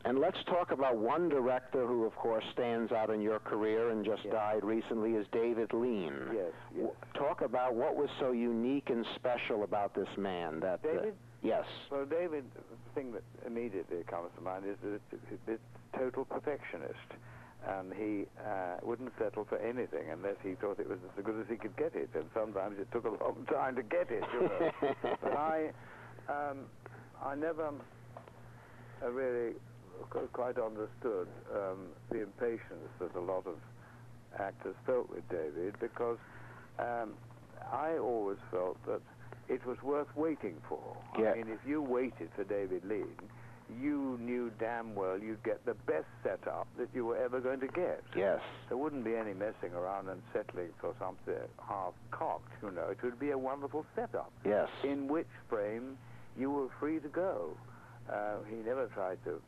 And let's talk about one director who, of course, stands out in your career and just died recently is David Lean. Yes, yes. Talk about what was so unique and special about this man. That David? Yes. Well, David, the thing that immediately comes to mind is that he's a total perfectionist. And he wouldn't settle for anything unless he thought it was as good as he could get it. And sometimes it took a long time to get it, you know. But I never really quite understood the impatience that a lot of actors felt with David, because I always felt that it was worth waiting for. Yeah. I mean, if you waited for David Lean, you knew damn well you'd get the best setup that you were ever going to get. Yes. There wouldn't be any messing around and settling for something half-cocked, you know. It would be a wonderful setup. Yes. In which frame you were free to go. He never tried to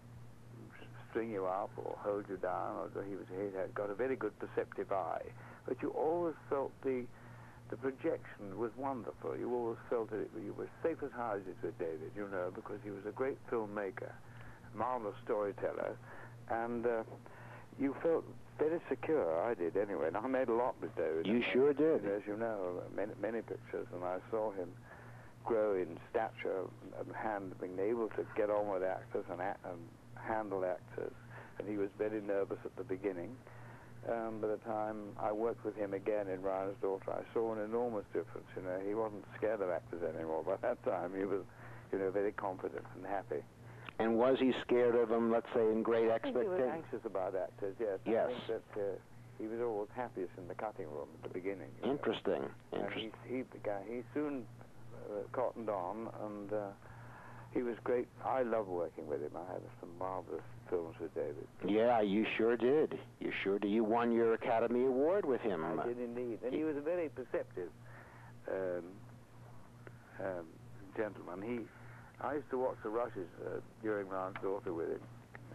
string you up or hold you down. Or he had got a very good perceptive eye. But you always felt the projection was wonderful. You always felt that you were safe as houses with David, you know, because he was a great filmmaker, marvelous storyteller, and you felt very secure. I did anyway, and I made a lot with David. You sure did. As you know, many pictures, and I saw him grow in stature and being able to get on with actors and handle actors, and he was very nervous at the beginning. By the time I worked with him again in Ryan's Daughter, I saw an enormous difference. You know, he wasn't scared of actors anymore. By that time, he was, you know, very confident and happy. And was he scared of them, let's say, in Great Expectations? He was anxious about actors, yes. Yes. I think that he was always happiest in the cutting room at the beginning. Interesting. Interesting. He soon cottoned on, and he was great. I love working with him. I had some marvelous films with David. Yeah, you sure did. You sure did. You won your Academy Award with him. I did indeed. And he was a very perceptive gentleman. I used to watch the rushes during Ryan's Daughter with him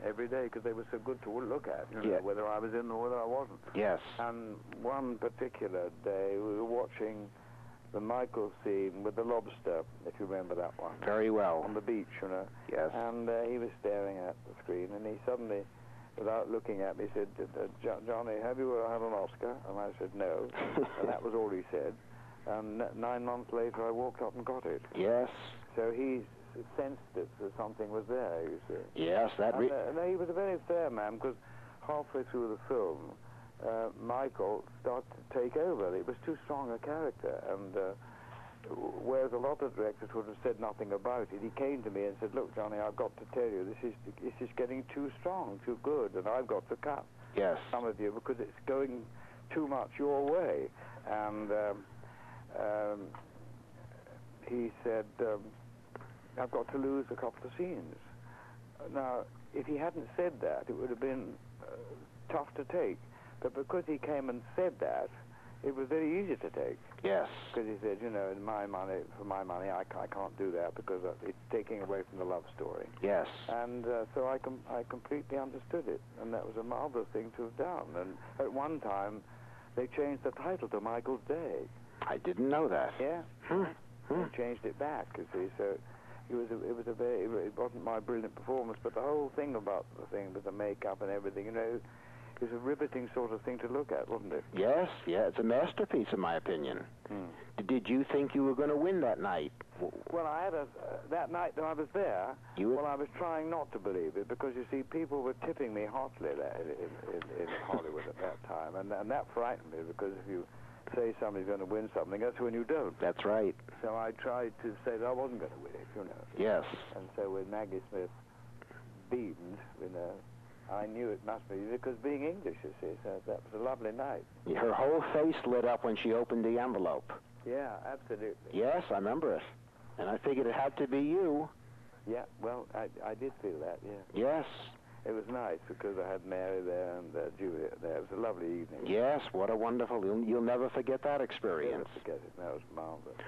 every day, because they were so good to look at, you know, whether I was in or whether I wasn't. Yes. And one particular day, we were watching the Michael scene with the lobster, if you remember that one. Very well. On the beach, you know. Yes. And he was staring at the screen, and he suddenly, without looking at me, said, "Johnny, have you had an Oscar?" And I said, "No." And that was all he said. And 9 months later, I walked up and got it. Yes. So he sensed that something was there, you see. Yes, that... And he was a very fair man, because halfway through the film, Michael started to take over. It was too strong a character, and whereas a lot of directors would have said nothing about it, he came to me and said, "Look, Johnny, I've got to tell you, this is getting too strong, too good, and I've got to cut some of you because it's going too much your way." And he said, "I've got to lose a couple of scenes." Now, if he hadn't said that, it would have been tough to take. But because he came and said that, it was very easy to take. Yes. Because he said, you know, for my money, I can't do that because it's taking away from the love story. Yes. And so I completely understood it, and that was a marvelous thing to have done. And at one time, they changed the title to Michael's Day. I didn't know that. Yeah. They changed it back, you see. So it wasn't my brilliant performance, but the whole thing about the thing with the makeup and everything, you know, it was a riveting sort of thing to look at, wasn't it? Yes, yeah, it's a masterpiece in my opinion. Did you think you were going to win that night? Well, I had that night that I was there, well, I was trying not to believe it, because you see, people were tipping me hotly there in Hollywood at that time, and that frightened me, because if you say somebody's going to win something, that's when you don't. That's right. So I tried to say that I wasn't going to win it, you know. Yes. And so when Maggie Smith beamed, you know, I knew it must be, because being English, you see, so that was a lovely night. Her whole face lit up when she opened the envelope. Yeah, absolutely. Yes, I remember it. And I figured it had to be you. Yeah, well, I did feel that, yeah. Yes. It was nice, because I had Mary there and Juliet there. It was a lovely evening. Yes, what a wonderful... You'll never forget that experience. Never forget it. That was marvelous.